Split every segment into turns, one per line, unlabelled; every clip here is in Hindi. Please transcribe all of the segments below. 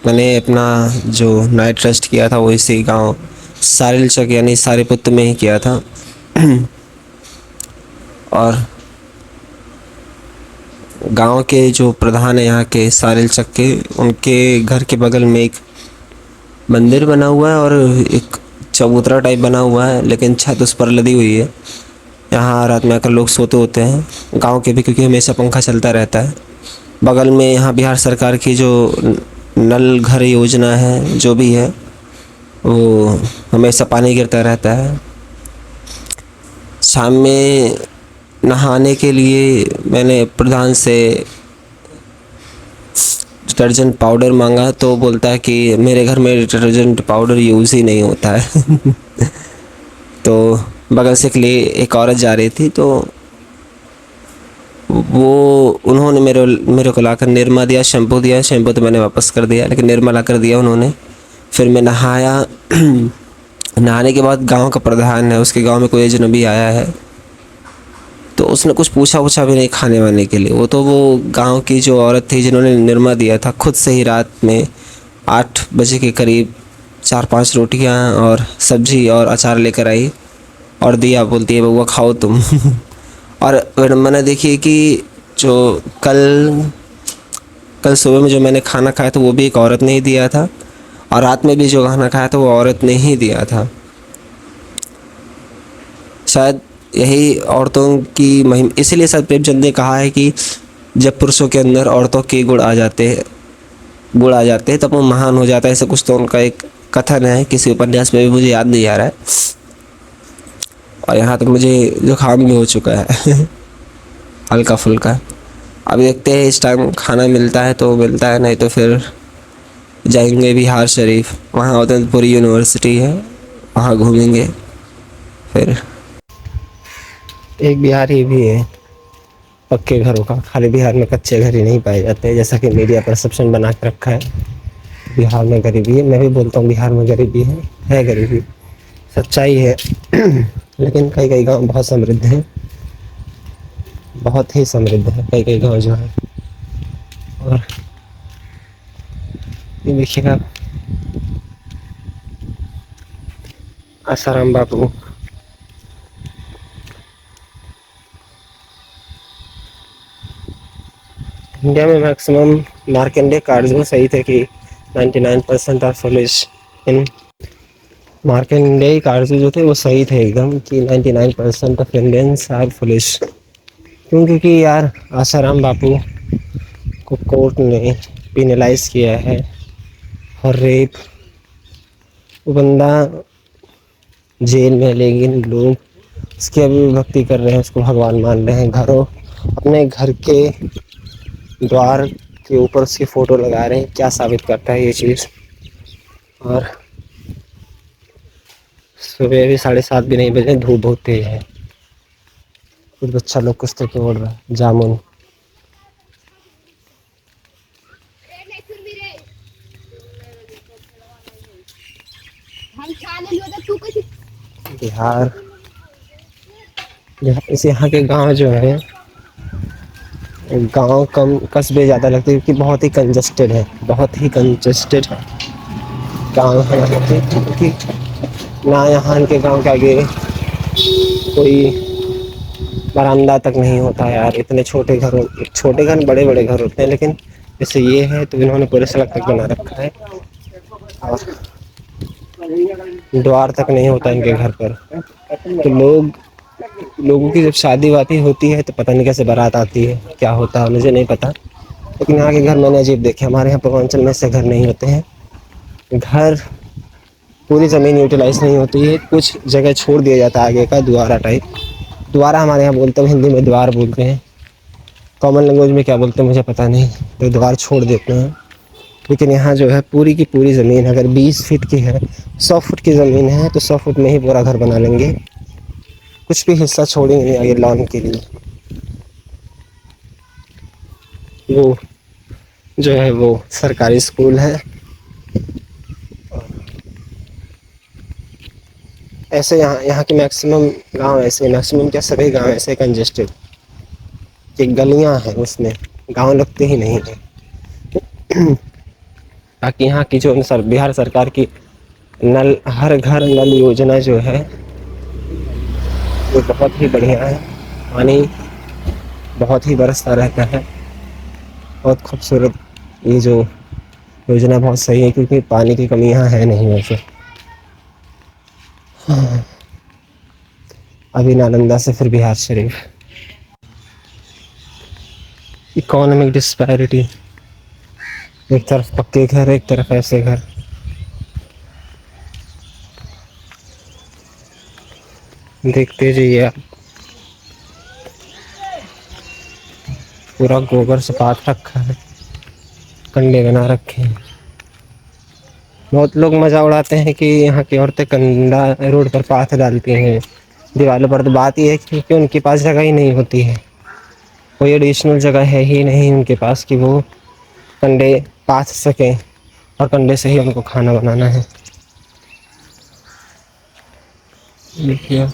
मैंने अपना जो नाइट रेस्ट किया था वो इसी गांव सारिलचक यानी सारीपुत में ही किया था। और गांव के जो प्रधान है यहाँ के सारिलचक के, उनके घर के बगल में एक मंदिर बना हुआ है और एक चबूतरा टाइप बना हुआ है, लेकिन छत उस पर लदी हुई है। यहाँ रात में आकर लोग सोते होते हैं गांव के भी, क्योंकि हमेशा पंखा चलता रहता है। बगल में यहाँ बिहार सरकार की जो नल घर योजना है जो भी है, वो हमेशा पानी गिरता रहता है। शाम में नहाने के लिए मैंने प्रधान से डिटर्जेंट पाउडर मांगा तो बोलता है कि मेरे घर में डिटर्जेंट पाउडर यूज़ ही नहीं होता है। तो बगल से एक औरत जा रही थी, तो वो उन्होंने मेरे को लाकर निरमा दिया, शैम्पू दिया। शैम्पू तो मैंने वापस कर दिया, लेकिन निरमा ला कर दिया उन्होंने। फिर मैं नहाया। नहाने के बाद गांव का प्रधान है, उसके गांव में कोई अजनबी आया है, तो उसने कुछ पूछा भी नहीं खाने वाने के लिए। वो गांव की जो औरत थी जिन्होंने निरमा दिया था, खुद से ही रात में 8 बजे के करीब 4-5 रोटियां और सब्जी और अचार लेकर आई और दिया। बोलती है बउआ खाओ तुम। और मैंने देखिए कि जो कल कल सुबह में जो मैंने खाना खाया था वो भी एक औरत ने ही दिया था, और रात में भी जो खाना खाया था वो औरत ने ही दिया था। शायद यही औरतों की महिमा, इसीलिए शायद प्रेमचंद ने कहा है कि जब पुरुषों के अंदर औरतों के गुण आ जाते हैं तब वो महान हो जाता है। ऐसा कुछ तो उनका एक कथन है किसी उपन्यास में भी, मुझे याद नहीं आ रहा है। और यहाँ तक मुझे जुकाम भी हो चुका है। हल्का फुल्का। अब देखते हैं, इस टाइम खाना मिलता है तो मिलता है, नहीं तो फिर जाएंगे बिहार शरीफ। वहाँ उदयपुरी यूनिवर्सिटी है, वहाँ घूमेंगे। फिर एक बिहार ही भी है पक्के घरों का, खाली बिहार में कच्चे घर ही नहीं पाए जाते, जैसा कि मीडिया परसेप्शन बना के रखा है। बिहार में गरीबी है, मैं भी बोलता हूँ बिहार में गरीबी है गरीबी, सच्चाई है। लेकिन कई कई गांव बहुत समृद्ध हैं, बहुत ही समृद्ध है कई कई गांव जो है। और ये देखिएगा आसाराम बापू, इंडिया में मैक्सिमम मार्कंडे कार्ड्स में सही थे कि 99% आर फुलिश। इन मार्कंडे कार्ड्स जो थे वो सही थे एकदम कि 99% ऑफ इंडियंस आर फुलिश। क्यों? क्योंकि यार आसाराम बापू को कोर्ट ने पिनलाइज किया है और रेप। वो बंदा जेल में, लेकिन लोग उसकी अभी भक्ति कर रहे हैं, उसको भगवान मान रहे हैं। अपने घर के द्वार के ऊपर उसकी फ़ोटो लगा रहे हैं। क्या साबित करता है ये चीज़? और सुबह भी 7:30 भी नहीं बजे, धूप बहुत तेज है। कुछ बच्चा लोग कुछ तो तोड़ रहा है जामुन। बिहार, इस यहाँ के गांव जो है, गांव कम कस्बे ज़्यादा लगते हैं क्योंकि बहुत ही कंजस्टेड है, बहुत ही कंजस्टेड है गाँव है यहाँ के। क्योंकि ना यहाँ के गाँव के आगे कोई बरामदा तक नहीं होता यार। इतने छोटे घर, बड़े बड़े घर होते हैं, लेकिन जैसे ये है तो इन्होंने पूरे सड़क तक बना रखा है और द्वार तक नहीं होता इनके घर पर। तो लोगों की जब शादी वादी होती है तो पता नहीं कैसे बारात आती है, क्या होता है मुझे नहीं पता। लेकिन यहाँ के घर मैंने अजीब देखे। हमारे यहाँ पूर्वांचल में ऐसे घर नहीं होते हैं। घर पूरी ज़मीन यूटिलाइज नहीं होती है, कुछ जगह छोड़ दिया जाता है आगे का, द्वारा टाइप। द्वारा हमारे यहाँ बोलते हैं, हिंदी में द्वार बोलते हैं, कॉमन लैंग्वेज में क्या बोलते हैं मुझे पता नहीं। तो द्वार छोड़ देते हैं। लेकिन यहाँ जो है पूरी की पूरी ज़मीन, अगर 20 फीट की है, 100 फुट की ज़मीन है तो 100 फुट में ही पूरा घर बना लेंगे। कुछ भी हिस्सा छोड़ेंगे नहीं आगे लॉन के लिए। वो जो है वो सरकारी स्कूल है। ऐसे यहाँ के मैक्सिमम गांव ऐसे, मैक्सिमम क्या सभी गांव ऐसे कंजेस्टेड कि गलियां हैं उसमें गांव लगते ही नहीं है। ताकि यहाँ की जो बिहार सरकार की नल हर घर नल योजना जो है वो बहुत ही बढ़िया है। पानी बहुत ही बरसता रहता है, बहुत खूबसूरत। ये जो योजना बहुत सही है क्योंकि पानी की कमी यहाँ है नहीं वैसे। अभी नालंदा से फिर बिहार शरीफ। इकोनॉमिक डिस्पैरिटी, एक तरफ पक्के घर, एक तरफ ऐसे घर। देखते जाइए आप, पूरा गोबर से पात रखा है, कंडे बना रखे हैं। बहुत लोग मज़ा उड़ाते हैं कि यहाँ की औरतें कंडा रोड पर पाथ डालती हैं दीवारों पर। तो बात यह है कि क्योंकि उनके पास जगह ही नहीं होती है, कोई एडिशनल जगह है ही नहीं उनके पास कि वो कंडे पाथ सकें, और कंडे से ही उनको खाना बनाना है। देखिए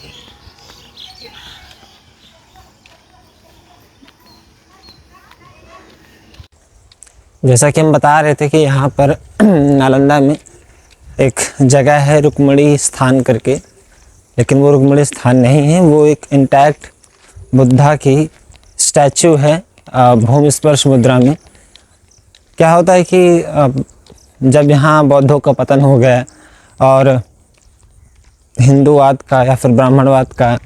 जैसा कि हम बता रहे थे कि यहाँ पर नालंदा में एक जगह है रुक्मणी स्थान करके, लेकिन वो रुक्मणी स्थान नहीं है, वो एक इंटैक्ट बुद्धा की स्टैचू है भूमि स्पर्श मुद्रा में। क्या होता है कि जब यहाँ बौद्धों का पतन हो गया और हिंदूवाद का या फिर ब्राह्मणवाद का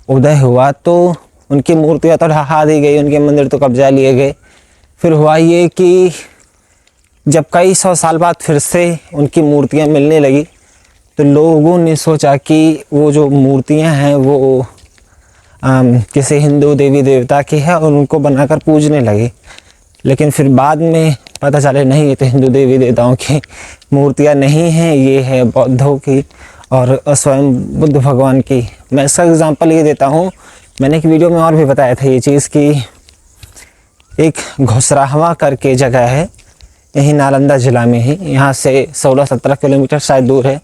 उदय हुआ, तो उनकी मूर्तियाँ तो ढहा दी गई, उनके मंदिर तो कब्जा लिए गए। फिर हुआ ये कि जब कई सौ साल बाद फिर से उनकी मूर्तियाँ मिलने लगी, तो लोगों ने सोचा कि वो जो मूर्तियाँ हैं वो किसी हिंदू देवी देवता की है और उनको बनाकर पूजने लगे। लेकिन फिर बाद में पता चले नहीं, ये तो हिंदू देवी देवताओं की मूर्तियाँ नहीं हैं, ये है बौद्धों की और स्वयं बुद्ध भगवान की। मैं इसका एग्जांपल ये देता हूँ, मैंने एक वीडियो में और भी बताया था ये चीज़ कि एक घुसराहवा करके जगह है यही नालंदा ज़िला में ही, यहाँ से 16-17 किलोमीटर शायद दूर है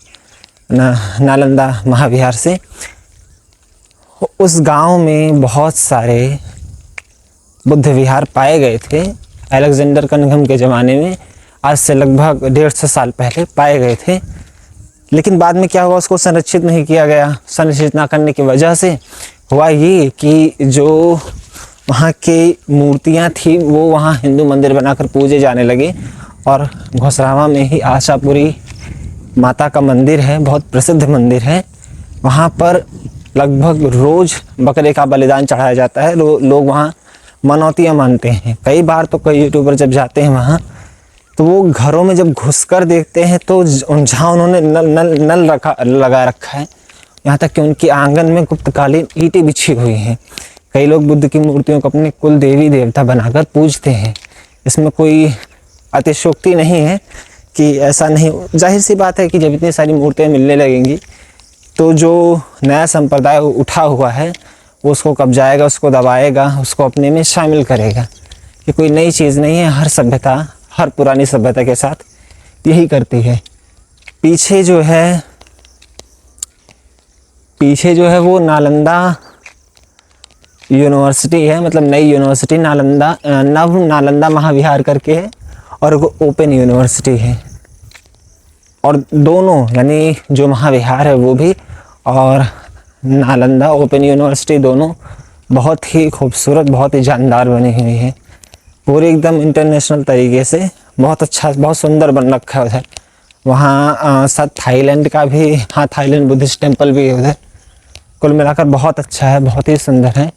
नालंदा महाविहार से। उस गांव में बहुत सारे बुद्ध विहार पाए गए थे अलेक्जेंडर कनिंघम के ज़माने में, आज से लगभग 150 साल पहले पाए गए थे। लेकिन बाद में क्या हुआ, उसको संरक्षित नहीं किया गया। संरक्षित ना करने की वजह से हुआ ये कि जो वहाँ की मूर्तियाँ थी वो वहाँ हिंदू मंदिर बनाकर पूजे जाने लगे। और घुसरावा में ही आशापुरी माता का मंदिर है, बहुत प्रसिद्ध मंदिर है। वहाँ पर लगभग रोज़ बकरे का बलिदान चढ़ाया जाता है। लोग वहाँ मनौतियाँ मानते हैं। कई बार तो कई यूट्यूबर जब जाते हैं वहाँ, तो वो घरों में जब घुसकर देखते हैं तो जहाँ उन्होंने नल लगा रखा है, यहाँ तक कि उनके आंगन में गुप्तकालीन ईंटें बिछी हुई हैं। कई लोग बुद्ध की मूर्तियों को अपने कुल देवी देवता बनाकर पूजते हैं। इसमें कोई अतिशयोक्ति नहीं है कि ऐसा नहीं। जाहिर सी बात है कि जब इतनी सारी मूर्तियाँ मिलने लगेंगी तो जो नया संप्रदाय उठा हुआ है वो उसको कब्जाएगा, उसको दबाएगा, उसको अपने में शामिल करेगा। ये कोई नई चीज़ नहीं है, हर सभ्यता, हर पुरानी सभ्यता के साथ यही करती है। पीछे जो है वो नालंदा यूनिवर्सिटी है, मतलब नई यूनिवर्सिटी नालंदा, नव नालंदा महाविहार करके है, और वो ओपन यूनिवर्सिटी है। और दोनों यानी जो महाविहार है वो भी और नालंदा ओपन यूनिवर्सिटी दोनों बहुत ही खूबसूरत, बहुत ही जानदार बनी हुई है। पूरे एकदम इंटरनेशनल तरीके से बहुत अच्छा, बहुत सुंदर बन रखा है उधर। वहाँ साथ थाईलैंड का भी, हाँ थाईलैंड बुद्धिस्ट टेम्पल भी है उधर। कुल मिलाकर बहुत अच्छा है, बहुत ही सुंदर है।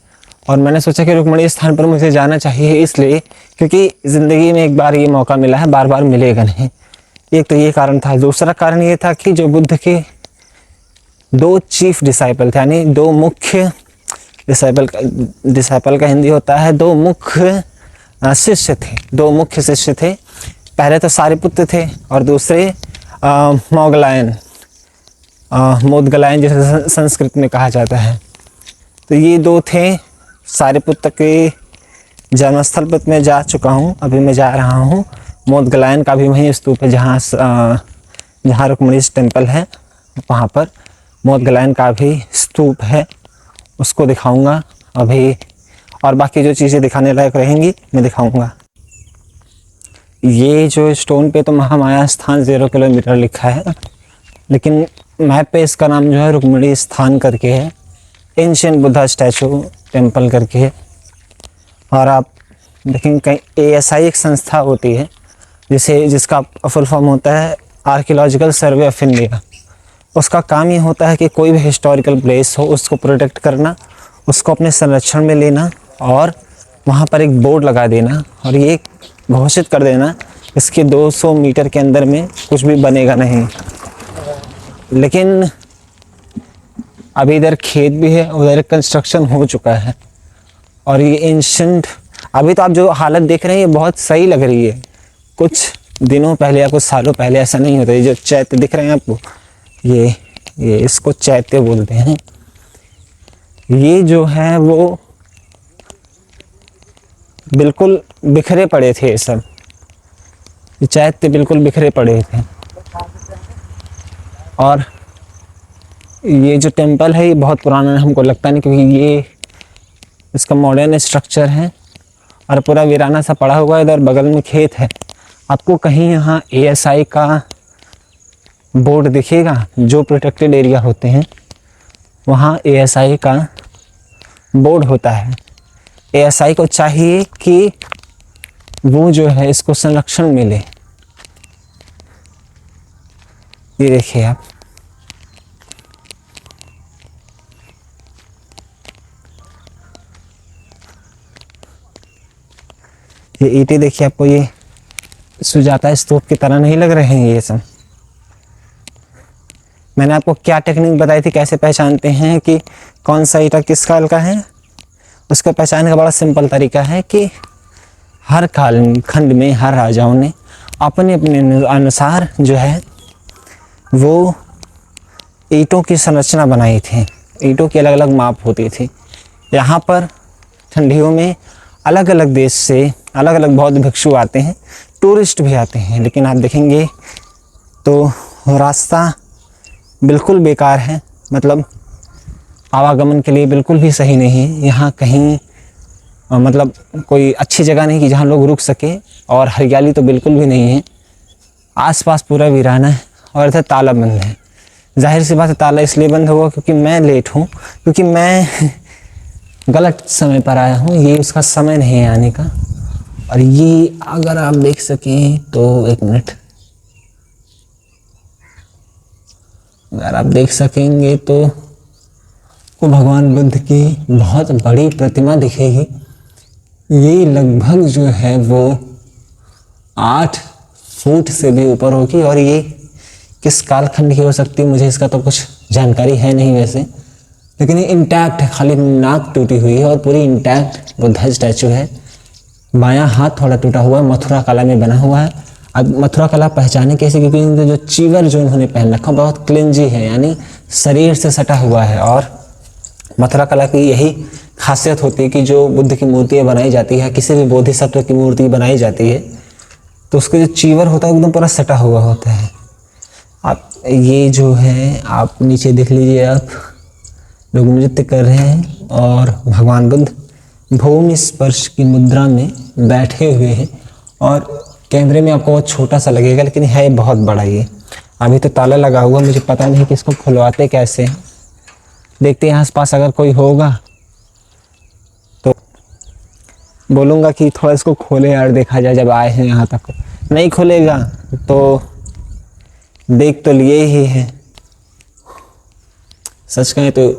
और मैंने सोचा कि रुक्मणी स्थान पर मुझे जाना चाहिए, इसलिए क्योंकि ज़िंदगी में एक बार ये मौका मिला है, बार बार मिलेगा नहीं। एक तो ये कारण था। दूसरा कारण ये था कि जो बुद्ध के 2 चीफ डिसाइपल थे, यानी 2 मुख्य डिसाइपल का हिंदी होता है 2 मुख्य शिष्य थे। 2 मुख्य शिष्य थे। पहले तो सारिपुत्र थे और दूसरे मोदगलायन जिसे संस्कृत में कहा जाता है। तो ये 2 थे। सारिपुत्र के जन्मस्थल पर मैं जा चुका हूँ, अभी मैं जा रहा हूँ। मोदगलायन का भी वहीं स्तूप है जहाँ रुक्मणी टेम्पल है, वहाँ पर मोदगलायन का भी स्तूप है, उसको दिखाऊंगा अभी। और बाकी जो चीज़ें दिखाने लायक रहेंगी मैं दिखाऊंगा।
ये जो स्टोन पे तो महामाया स्थान 0 किलोमीटर लिखा है, लेकिन मैप पे इसका नाम जो है रुक्मिणी स्थान करके है, एंशियंट बुद्धा स्टैचू टेम्पल करके है। और आप देखेंगे कहीं ASI एक संस्था होती है जिसका फुल फॉर्म होता है आर्कियोलॉजिकल सर्वे ऑफ इंडिया। उसका काम ये होता है कि कोई भी हिस्टोरिकल प्लेस हो उसको प्रोटेक्ट करना, उसको अपने संरक्षण में लेना और वहाँ पर एक बोर्ड लगा देना और ये घोषित कर देना इसके 200 मीटर के अंदर में कुछ भी बनेगा नहीं। लेकिन अभी इधर खेत भी है, उधर कंस्ट्रक्शन हो चुका है और ये एंशिएंट, अभी तो आप जो हालत देख रहे हैं ये बहुत सही लग रही है। कुछ दिनों पहले या कुछ सालों पहले ऐसा नहीं होता। ये जो चैत्य दिख रहे हैं आपको, ये इसको चैत्य बोलते हैं। ये जो है वो बिल्कुल बिखरे पड़े थे, ये सब चैत्य बिल्कुल बिखरे पड़े थे। और ये जो टेम्पल है ये बहुत पुराना है, हमको लगता नहीं, क्योंकि ये इसका मॉडर्न स्ट्रक्चर है और पूरा वीराना सा पड़ा हुआ है। इधर बगल में खेत है। आपको कहीं यहाँ ASI का बोर्ड दिखेगा, जो प्रोटेक्टेड एरिया होते हैं वहाँ ASI का बोर्ड होता है। ASI को चाहिए कि वो जो है इसको संरक्षण मिले। ये देखिए आप, ये ईंटें देखिए, आपको ये सुजाता स्तूप की तरह नहीं लग रहे हैं ये सब। मैंने आपको क्या टेक्निक बताई थी, कैसे पहचानते हैं कि कौन सा ईंटा किस काल का है। उसका पहचानने का बड़ा सिंपल तरीका है कि हर काल खंड में हर राजाओं ने अपने अपने अनुसार जो है वो ईंटों की संरचना बनाई थी। ईंटों की अलग अलग माप होती थी। यहाँ पर ठंडियों में अलग अलग देश से अलग अलग बौद्ध भिक्षु आते हैं, टूरिस्ट भी आते हैं, लेकिन आप देखेंगे तो रास्ता बिल्कुल बेकार है, मतलब आवागमन के लिए बिल्कुल भी सही नहीं है। यहाँ कहीं मतलब कोई अच्छी जगह नहीं कि जहाँ लोग रुक सके, और हरियाली तो बिल्कुल भी नहीं है। आसपास पूरा वीराना है और इधर ताला बंद है। जाहिर सी बात है ताला इसलिए बंद होगा क्योंकि मैं लेट हूँ, क्योंकि मैं गलत समय पर आया हूँ। ये उसका समय नहीं है आने का। और ये अगर आप देख सकें तो एक मिनट, अगर आप देख सकेंगे तो को भगवान बुद्ध की बहुत बड़ी प्रतिमा दिखेगी। ये लगभग जो है वो 8 फुट से भी ऊपर होगी। और ये किस कालखंड की हो सकती है मुझे इसका तो कुछ जानकारी है नहीं वैसे, लेकिन ये इंटैक्ट है, खाली नाक टूटी हुई है और पूरी इंटैक्ट बुद्धा स्टैचू है। बायां हाथ थोड़ा टूटा हुआ है, मथुरा कला में बना हुआ है। अब मथुरा कला पहचाने कैसे, क्योंकि इनके जो चीवर जो इन्होंने पहन रखा बहुत क्लिंजी है, यानी शरीर से सटा हुआ है। और मथुरा कला की यही खासियत होती है कि जो बुद्ध की मूर्तियाँ बनाई जाती है, किसी भी बोधिसत्व की मूर्ति बनाई जाती है, तो उसका जो चीवर होता है एकदम पूरा सटा हुआ होता है। आप ये जो है आप नीचे देख लीजिए, आप लोग नृत्य कर रहे हैं और भगवान बुद्ध भूमि स्पर्श की मुद्रा में बैठे हुए हैं। और कैमरे में आपको बहुत छोटा सा लगेगा, लेकिन है बहुत बड़ा। ये अभी तो ताला लगा हुआ, मुझे पता नहीं कि इसको खुलवाते कैसे हैं। देखते हैं आसपास अगर कोई होगा तो बोलूँगा कि थोड़ा इसको खोले यार, देखा जाए जब आए हैं यहाँ तक। नहीं खुलेगा तो देख तो लिए ही है। सच कहें तो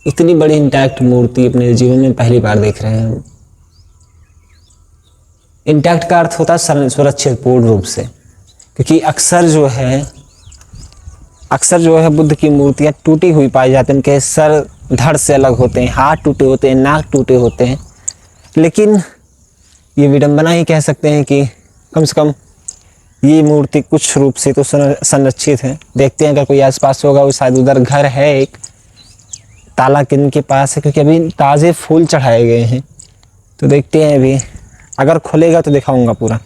इतनी बड़ी इंटैक्ट मूर्ति अपने जीवन में पहली बार देख रहे हैं। इंटैक्ट का अर्थ होता है सुरक्षित पूर्ण रूप से, क्योंकि अक्सर जो है बुद्ध की मूर्तियाँ टूटी हुई पाई जाती हैं। उनके सर धड़ से अलग होते हैं, हाथ टूटे होते हैं, नाक टूटे होते हैं। लेकिन ये विडंबना ही कह सकते हैं कि कम से कम ये मूर्ति कुछ रूप से तो संरक्षित है। देखते हैं अगर कोई आसपास होगा। वो शायद उधर घर है, एक ताला किन के पास है, क्योंकि अभी ताज़े फूल चढ़ाए गए हैं। तो देखते हैं, अभी अगर खुलेगा तो दिखाऊंगा पूरा।